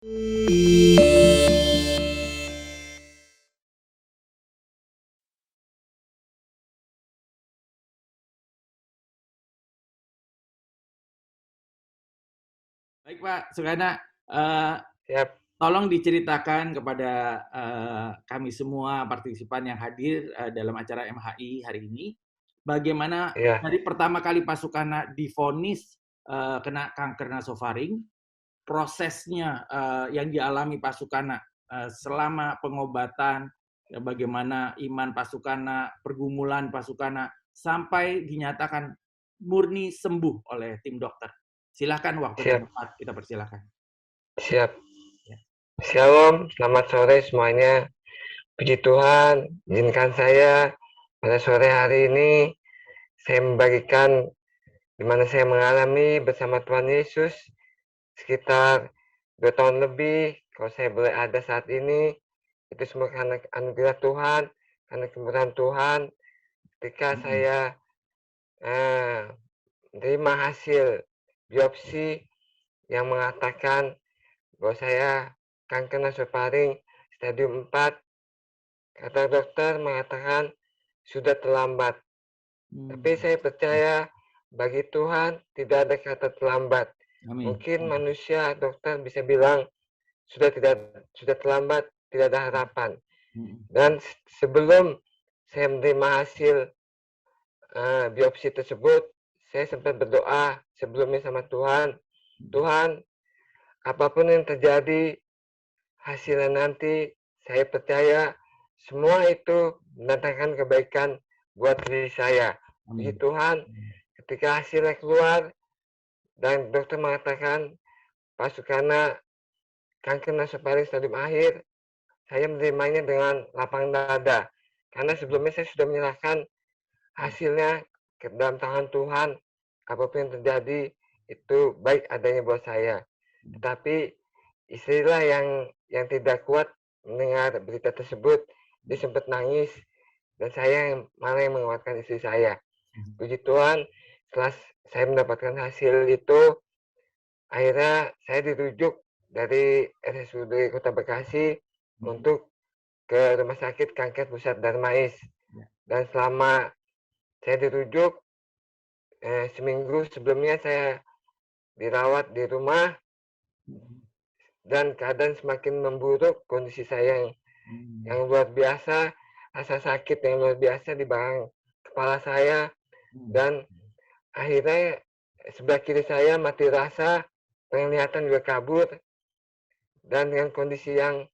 Baik Pak Sugana, uh, Siap. tolong diceritakan kepada kami semua partisipan yang hadir dalam acara MHI hari ini, bagaimana Iya. dari pertama kali Pak Sugana divonis kena kanker nasofaring, prosesnya yang dialami Pak Sugana selama pengobatan, ya bagaimana iman Pak Sugana, pergumulan Pak Sugana, sampai dinyatakan murni sembuh oleh tim dokter. Silakan waktu dan Siap. tempat kita persilakan. Siap. Ya. Shalom, selamat sore semuanya. Puji Tuhan, izinkan saya pada sore hari ini saya membagikan di mana saya mengalami bersama Tuhan Yesus sekitar 2 tahun lebih. Kalau saya boleh ada saat ini, itu semua karena anugerah Tuhan, karena kemurahan Tuhan. Ketika saya menerima hasil biopsi yang mengatakan bahwa saya kanker nasofaring stadium 4, kata dokter mengatakan sudah terlambat. Tapi saya percaya bagi Tuhan tidak ada kata terlambat. Amin. Mungkin manusia dokter bisa bilang sudah terlambat, tidak ada harapan. Dan sebelum saya menerima hasil biopsi tersebut, saya sempat berdoa sebelumnya sama Tuhan, Tuhan, apapun yang terjadi, hasilnya nanti saya percaya semua itu mendatangkan kebaikan buat diri saya. Puji Tuhan, ketika hasilnya keluar dan dokter mengatakan Pak Sugana kanker nasofaring stadium akhir, saya menerimanya dengan lapang dada. Karena sebelumnya saya sudah menyerahkan hasilnya ke dalam tangan Tuhan. Apapun yang terjadi itu baik adanya buat saya. Tetapi istrilah yang tidak kuat mendengar berita tersebut. Dia sempat nangis dan saya malah yang menguatkan istri saya. Puji Tuhan, setelah saya mendapatkan hasil itu, akhirnya saya dirujuk dari RSUD Kota Bekasi untuk ke Rumah Sakit Kanker Pusat Darmais. Dan selama saya dirujuk, seminggu sebelumnya saya dirawat di rumah dan keadaan semakin memburuk, kondisi saya yang luar biasa, rasa sakit yang luar biasa di belakang kepala saya, dan akhirnya sebelah kiri saya mati rasa, penglihatan juga kabur, dan dengan kondisi yang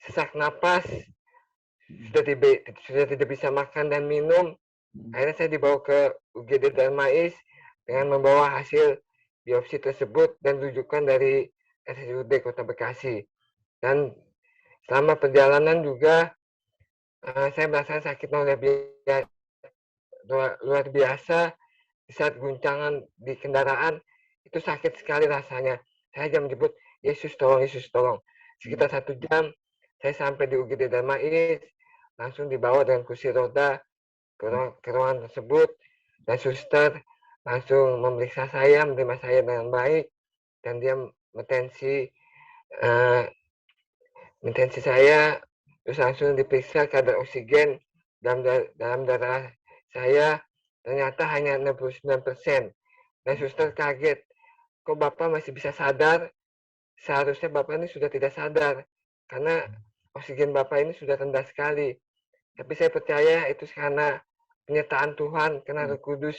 sesak napas, sudah tidak bisa makan dan minum. Akhirnya saya dibawa ke UGD Darmais dengan membawa hasil biopsi tersebut dan rujukan dari RSUD Kota Bekasi. Dan selama perjalanan juga saya merasa sakit luar biasa. Di saat guncangan di kendaraan itu sakit sekali rasanya. Saya hanya menyebut Yesus tolong, Yesus tolong. Sekitar 1 jam saya sampai di UGD Darmais, langsung dibawa dengan kursi roda ke ruangan tersebut, dan suster langsung memeriksa saya, menerima saya dengan baik, dan dia intensi saya, terus langsung diperiksa kadar oksigen dalam darah saya, ternyata hanya 69%. Dan suster kaget, kok Bapak masih bisa sadar? Seharusnya Bapak ini sudah tidak sadar, karena oksigen Bapak ini sudah rendah sekali. Tapi saya percaya itu karena penyertaan Tuhan, karena Roh Kudus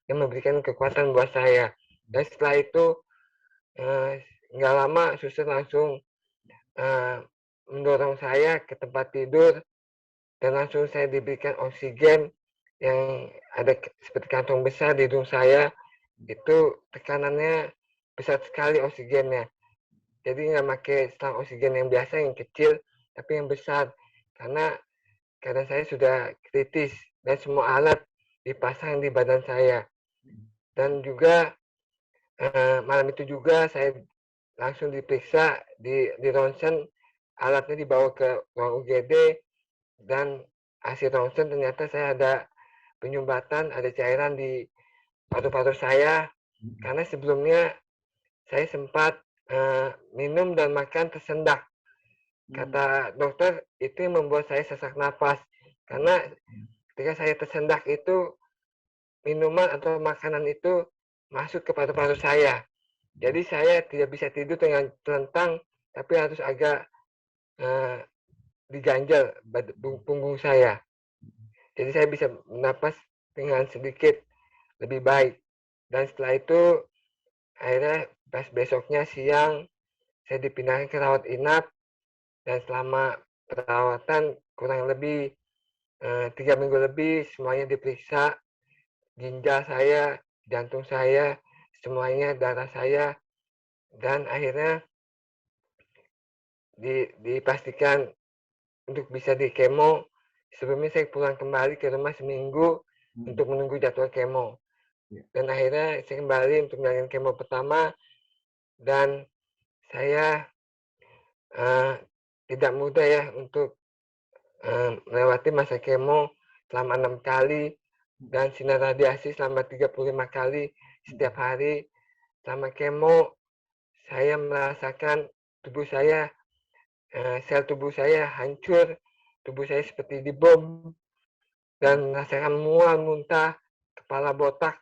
yang memberikan kekuatan buat saya. Dan setelah itu, nggak lama suster langsung mendorong saya ke tempat tidur, dan langsung saya diberikan oksigen yang ada seperti kantong besar di hidung saya. Itu tekanannya besar sekali oksigennya. Jadi nggak pakai selang oksigen yang biasa, yang kecil, tapi yang besar. Karena saya sudah kritis dan semua alat dipasang di badan saya. Dan juga malam itu juga saya langsung diperiksa di ronsen, alatnya dibawa ke ruang UGD, dan hasil ronsen ternyata saya ada penyumbatan, ada cairan di paru-paru saya, karena sebelumnya saya sempat minum dan makan tersendak. Kata dokter, itu yang membuat saya sesak napas. Karena ketika saya tersendak itu, minuman atau makanan itu masuk ke paru-paru saya. Jadi saya tidak bisa tidur dengan telentang, tapi harus agak diganjal punggung saya. Jadi saya bisa bernapas dengan sedikit lebih baik. Dan setelah itu, akhirnya pas besoknya siang, saya dipindahkan ke rawat inap, dan selama perawatan kurang lebih 3 minggu lebih, semuanya diperiksa, ginjal saya, jantung saya, semuanya, darah saya, dan akhirnya dipastikan untuk bisa di kemo. Sebelumnya saya pulang kembali ke rumah seminggu untuk menunggu jadwal kemo. Dan akhirnya saya kembali untuk menjalani kemo pertama, dan saya tidak mudah ya untuk melewati masa kemo selama 6 kali dan sinar radiasi selama 35 kali setiap hari. Selama kemo, saya merasakan tubuh saya, sel tubuh saya hancur, tubuh saya seperti dibom, dan merasakan mual, muntah, kepala botak,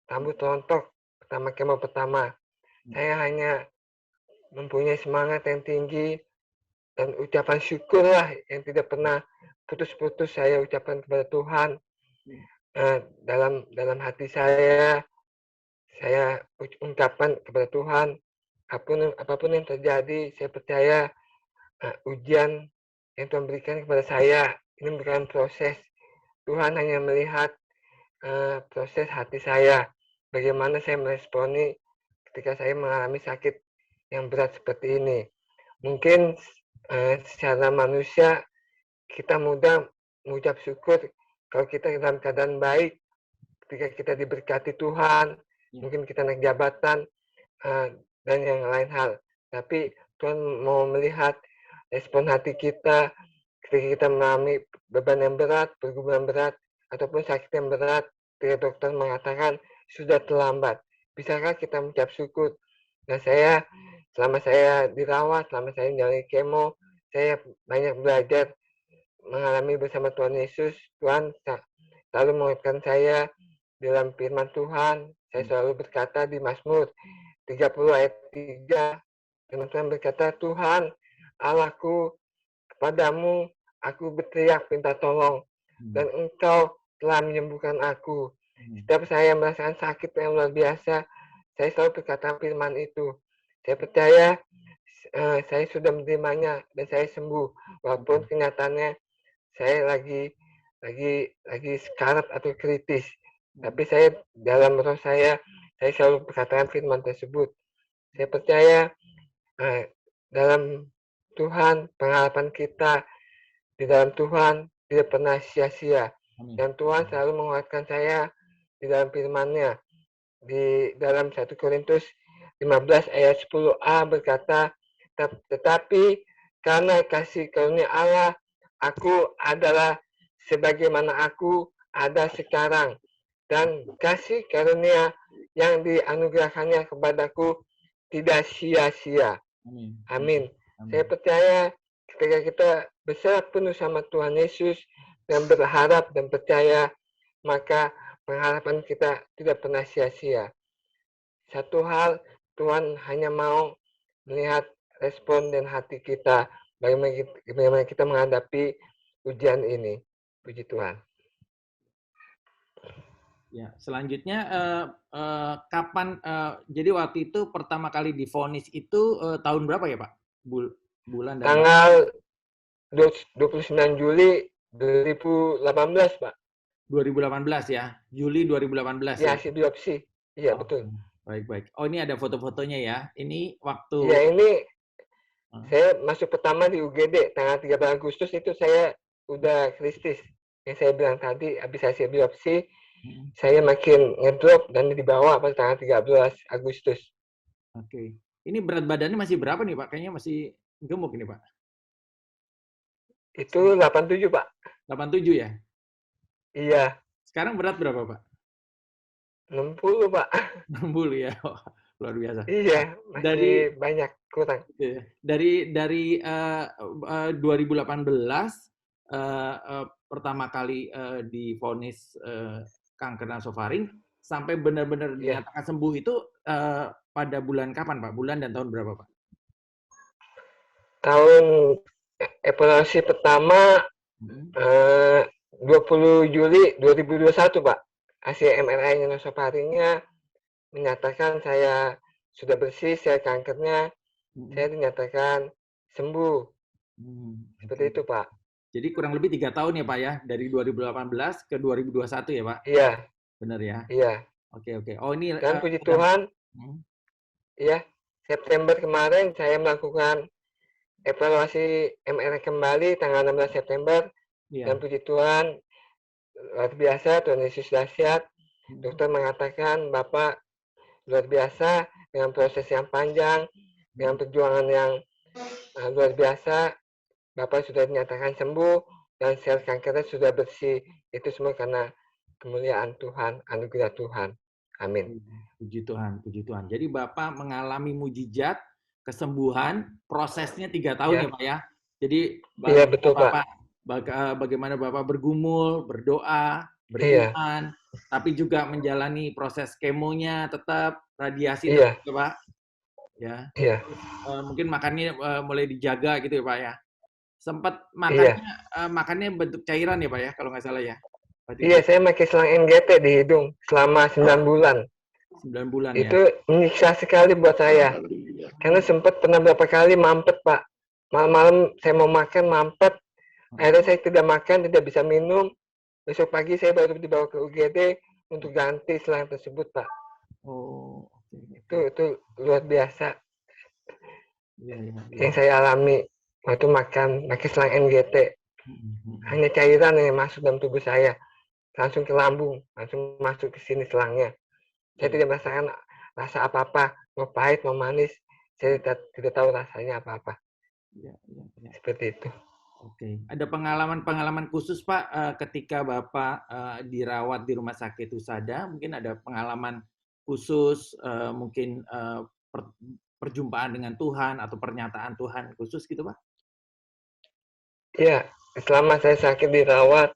rambut rontok pertama kemo pertama. Saya hanya mempunyai semangat yang tinggi dan ucapan syukurlah yang tidak pernah putus-putus saya ucapkan kepada Tuhan. Dalam hati saya ungkapkan kepada Tuhan, apapun yang terjadi, saya percaya ujian yang Tuhan berikan kepada saya ini bukan proses. Tuhan hanya melihat proses hati saya, bagaimana saya meresponi ketika saya mengalami sakit yang berat seperti ini. Mungkin secara manusia kita mudah mengucap syukur kalau kita dalam keadaan baik, ketika kita diberkati Tuhan, mungkin kita naik jabatan, dan yang lain hal. Tapi Tuhan mau melihat respon hati kita ketika kita mengalami beban yang berat, pergumulan berat, ataupun sakit yang berat, ketika dokter mengatakan sudah terlambat. Bisakah kita mengucap syukur? Nah, selama saya dirawat, selama saya menjalani kemo, saya banyak belajar mengalami bersama Tuhan Yesus. Tuhan selalu mengingatkan saya dalam firman Tuhan. Saya selalu berkata di Mazmur 30 ayat 3, firman Tuhan berkata, Tuhan Allahku, kepadamu aku berteriak minta tolong, dan Engkau telah menyembuhkan aku. Setiap saya merasakan sakit yang luar biasa, saya selalu berkata firman itu. Saya percaya saya sudah menerimanya dan saya sembuh, walaupun kenyataannya saya lagi sekarat atau kritis. Tapi saya dalam roh saya selalu berkatakan firman tersebut. Saya percaya dalam Tuhan, pengharapan kita di dalam Tuhan tidak pernah sia-sia. Dan Tuhan selalu menguatkan saya di dalam firman-Nya. Di dalam 1 Korintus 15 ayat 10a berkata, tetapi karena kasih karunia Allah, aku adalah sebagaimana aku ada sekarang. Dan kasih karunia yang dianugerahkannya kepadaku tidak sia-sia. Amin. Saya percaya ketika kita berserah penuh sama Tuhan Yesus dan berharap dan percaya, maka pengharapan kita tidak pernah sia-sia. Satu hal, Tuhan hanya mau melihat respon dan hati kita, bagaimana kita menghadapi ujian ini. Puji Tuhan. Ya, selanjutnya kapan? Jadi waktu itu pertama kali divonis itu tahun berapa ya Pak? Bulan dan tanggal 29 Juli 2018 Pak. 2018 ya, Juli 2018 ya. Ya. Hasil biopsi. Iya, betul. Baik. Oh, ini ada foto-fotonya ya. Ini waktu. Ya, ini saya masuk pertama di UGD tanggal 13 Agustus itu saya udah kritis. Yang saya bilang tadi, habis hasil biopsi, saya makin ngedrop dan dibawa pada tanggal 13 Agustus. Oke. Ini berat badannya masih berapa nih Pak? Kayaknya masih gemuk ini Pak. Itu 87 Pak. 87 ya? Iya. Sekarang berat berapa Pak? 60 Pak. 60 ya. luar biasa. Iya, Dari masih banyak kurang. dari 2018 pertama kali divonis kanker nasofaring sampai benar-benar Iya. dinyatakan sembuh itu pada bulan kapan, Pak? Bulan dan tahun berapa, Pak? Tahun evaluasi pertama 20 Juli 2021, Pak. Hasil MRI nasofaringnya menyatakan saya sudah bersih sel kankernya, saya dinyatakan sembuh. Seperti itu, Pak. Jadi kurang lebih 3 tahun ya, Pak ya, dari 2018 ke 2021 ya, Pak? Iya. Benar ya? Iya. Oke. Oh ini Dan puji Tuhan, ya September kemarin saya melakukan evaluasi MRI kembali tanggal 16 September. Dan puji Tuhan, luar biasa, Tuhan Yesus dahsyat. Dokter mengatakan, Bapak luar biasa dengan proses yang panjang, dengan perjuangan yang luar biasa. Bapak sudah dinyatakan sembuh dan sel kankernya sudah bersih. Itu semua karena kemuliaan Tuhan, anugerah Tuhan. Amin. Puji Tuhan, puji Tuhan. Jadi Bapak mengalami mujizat, kesembuhan, prosesnya 3 tahun ya Pak ya. Jadi iya, betul, Bapak, bagaimana Bapak bergumul, berdoa, beriman, tapi juga menjalani proses kemonya tetap, radiasi tetap ya Pak. Ya. Iya. Mungkin makannya mulai dijaga gitu ya Pak ya. Sempat makannya bentuk cairan ya Pak ya, kalau nggak salah ya. Iya, saya pakai selang NGT di hidung selama 9 bulan. 9 bulan ya. Itu menyiksa sekali buat saya. Karena sempat pernah berapa kali mampet, Pak. Malam-malam saya mau makan mampet. Akhirnya saya tidak makan, tidak bisa minum. Besok pagi saya baru dibawa ke UGD untuk ganti selang tersebut, Pak. Oh, itu luar biasa. Yang saya alami waktu makan pakai selang NGT. Hanya cairan yang masuk dalam tubuh saya. Langsung ke lambung, langsung masuk ke sini selangnya. Saya tidak merasakan rasa apa-apa, mau pahit, mau manis. Saya tidak tahu rasanya apa-apa. Seperti itu. Oke. Ada pengalaman khusus Pak ketika Bapak dirawat di rumah sakit Husada? Mungkin ada pengalaman khusus, mungkin perjumpaan dengan Tuhan atau pernyataan Tuhan khusus gitu Pak? Iya, selama saya sakit dirawat,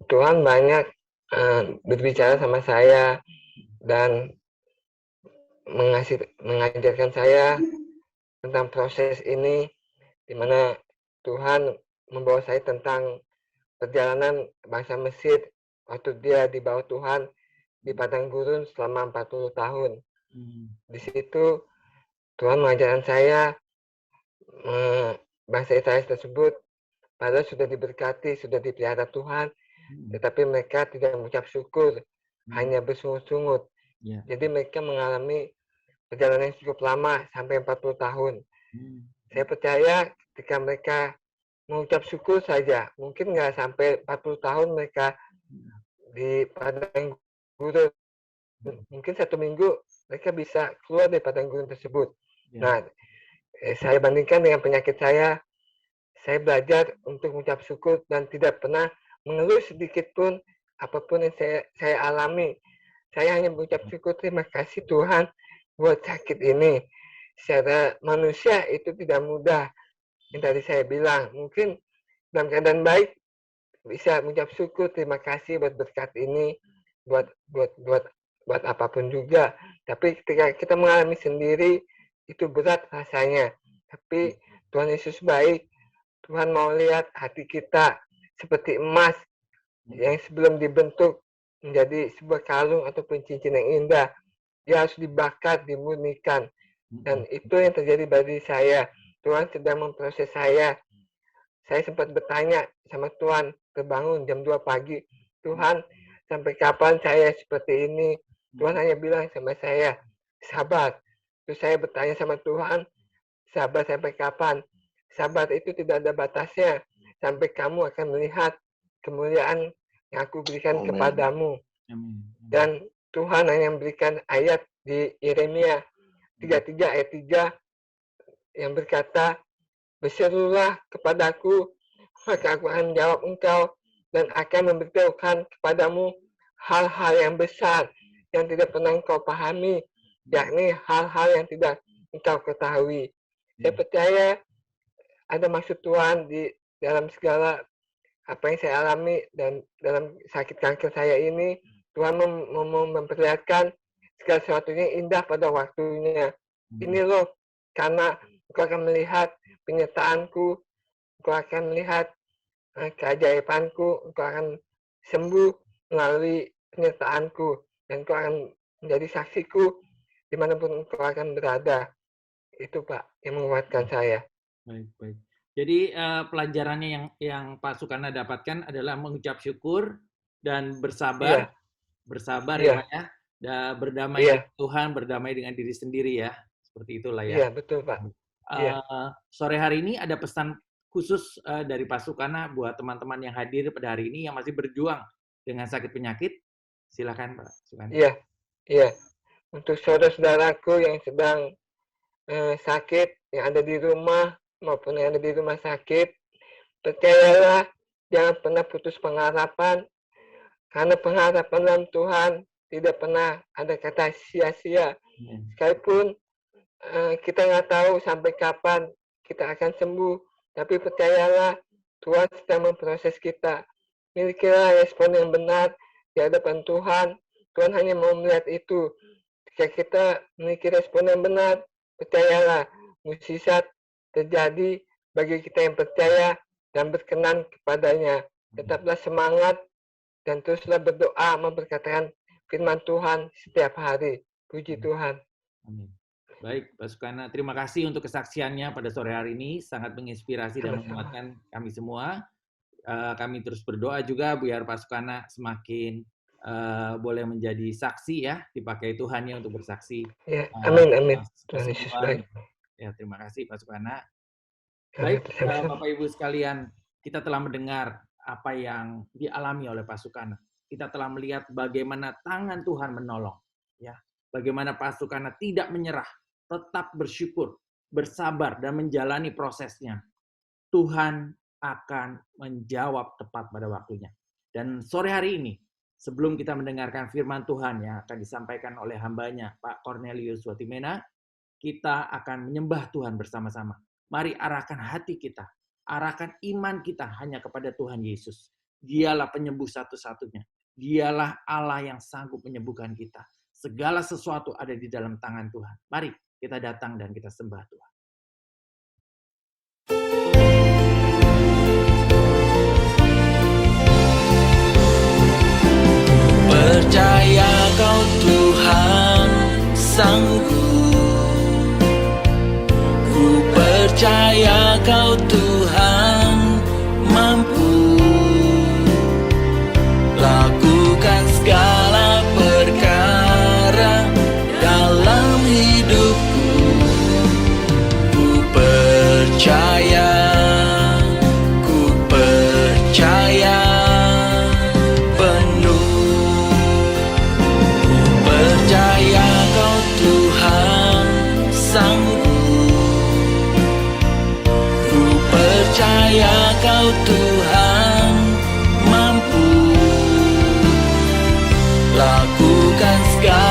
Tuhan banyak berbicara sama saya dan mengajarkan saya tentang proses ini, di mana Tuhan membawa saya tentang perjalanan bangsa Mesir waktu dia di bawah Tuhan di padang gurun selama 40 tahun. Di situ Tuhan mengajarkan saya bangsa Israel tersebut padahal sudah diberkati, sudah dipelihara Tuhan, tetapi mereka tidak mengucap syukur, hanya bersungut-sungut. Jadi mereka mengalami perjalanan yang cukup lama, sampai 40 tahun. Saya percaya ketika mereka mengucap syukur saja, mungkin nggak sampai 40 tahun mereka di padang gurun. Mungkin 1 minggu mereka bisa keluar dari padang gurun tersebut. Nah, saya bandingkan dengan penyakit saya belajar untuk mengucap syukur dan tidak pernah mengeluh sedikit pun apapun yang saya alami. Saya hanya mengucap syukur, terima kasih Tuhan buat sakit ini. Secara manusia itu tidak mudah. Yang tadi saya bilang, mungkin dalam keadaan baik bisa mengucap syukur, terima kasih buat berkat ini, buat apapun juga. Tapi ketika kita mengalami sendiri, itu berat rasanya. Tapi Tuhan Yesus baik. Tuhan mau lihat hati kita seperti emas yang sebelum dibentuk menjadi sebuah kalung ataupun cincin yang indah. Dia harus dibakar, dimurnikan. Dan itu yang terjadi bagi saya. Tuhan sedang memproses saya. Saya sempat bertanya sama Tuhan, terbangun jam 2 pagi. Tuhan, sampai kapan saya seperti ini? Tuhan hanya bilang sama saya, sabar. Terus saya bertanya sama Tuhan, sabar sampai kapan? Sabar itu tidak ada batasnya. Sampai kamu akan melihat kemuliaan yang aku berikan kepadamu. Dan Tuhan hanya memberikan ayat di Yeremia 33 ayat 3 yang berkata, berserulah kepadaku, maka aku akan menjawab engkau dan akan memberitahukan kepadamu hal-hal yang besar yang tidak pernah engkau pahami. yakni hal-hal yang tidak Engkau ketahui. Saya percaya ada maksud Tuhan di dalam segala apa yang saya alami, dan dalam sakit kanker saya ini, Tuhan memperlihatkan segala sesuatunya indah pada waktunya. Ini loh, karena Engkau akan melihat penyertaanku, Engkau akan melihat keajaibanku, Engkau akan sembuh melalui penyertaanku, dan Engkau akan menjadi saksiku dimanapun Engkau akan berada. Itu Pak yang menguatkan saya. Baik. Jadi pelajarannya yang Pak Sukana dapatkan adalah mengucap syukur dan bersabar, ya Pak ya, berdamai dengan Tuhan, berdamai dengan diri sendiri ya, seperti itulah ya. Iya betul Pak. Sore hari ini ada pesan khusus dari Pak Sukana buat teman-teman yang hadir pada hari ini yang masih berjuang dengan sakit penyakit. Silakan Pak Sukana. Iya. Untuk saudara-saudaraku yang sedang sakit, yang ada di rumah maupun yang ada di rumah sakit, percayalah, jangan pernah putus pengharapan, karena pengharapan dalam Tuhan tidak pernah ada kata sia-sia. Sekalipun kita nggak tahu sampai kapan kita akan sembuh, tapi percayalah, Tuhan sedang memproses kita. Milikilah respon yang benar di hadapan Tuhan. Tuhan hanya mau melihat itu. Jika kita memiliki respon yang benar, percayalah, mukjizat terjadi bagi kita yang percaya dan berkenan kepadanya. Tetaplah semangat dan teruslah berdoa memperkatakan firman Tuhan setiap hari. Puji Tuhan. Amin. Baik, Pak Sukana, terima kasih untuk kesaksiannya pada sore hari ini. Sangat menginspirasi dan menguatkan kami semua. Kami terus berdoa juga biar Pak Sukana semakin boleh menjadi saksi ya, dipakai Tuhan ya untuk bersaksi. Ya, amin. Tuhan Yesus baik. Ya, terima kasih Pak Sukana. Baik, Bapak Ibu sekalian, kita telah mendengar apa yang dialami oleh Pak Sukana. Kita telah melihat bagaimana tangan Tuhan menolong, ya. Bagaimana Pak Sukana tidak menyerah, tetap bersyukur, bersabar dan menjalani prosesnya. Tuhan akan menjawab tepat pada waktunya. Dan sore hari ini, sebelum kita mendengarkan firman Tuhan yang akan disampaikan oleh hambanya, Pak Cornelius Watimena, kita akan menyembah Tuhan bersama-sama. Mari arahkan hati kita, arahkan iman kita hanya kepada Tuhan Yesus. Dialah penyembuh satu-satunya. Dialah Allah yang sanggup menyembuhkan kita. Segala sesuatu ada di dalam tangan Tuhan. Mari kita datang dan kita sembah Tuhan. Percaya kau Tuhan sanggup, ku percaya kau Tuhan mampu lakukan segala perkara dalam hidupku. Ku percaya Kau Tuhan mampu lakukan segala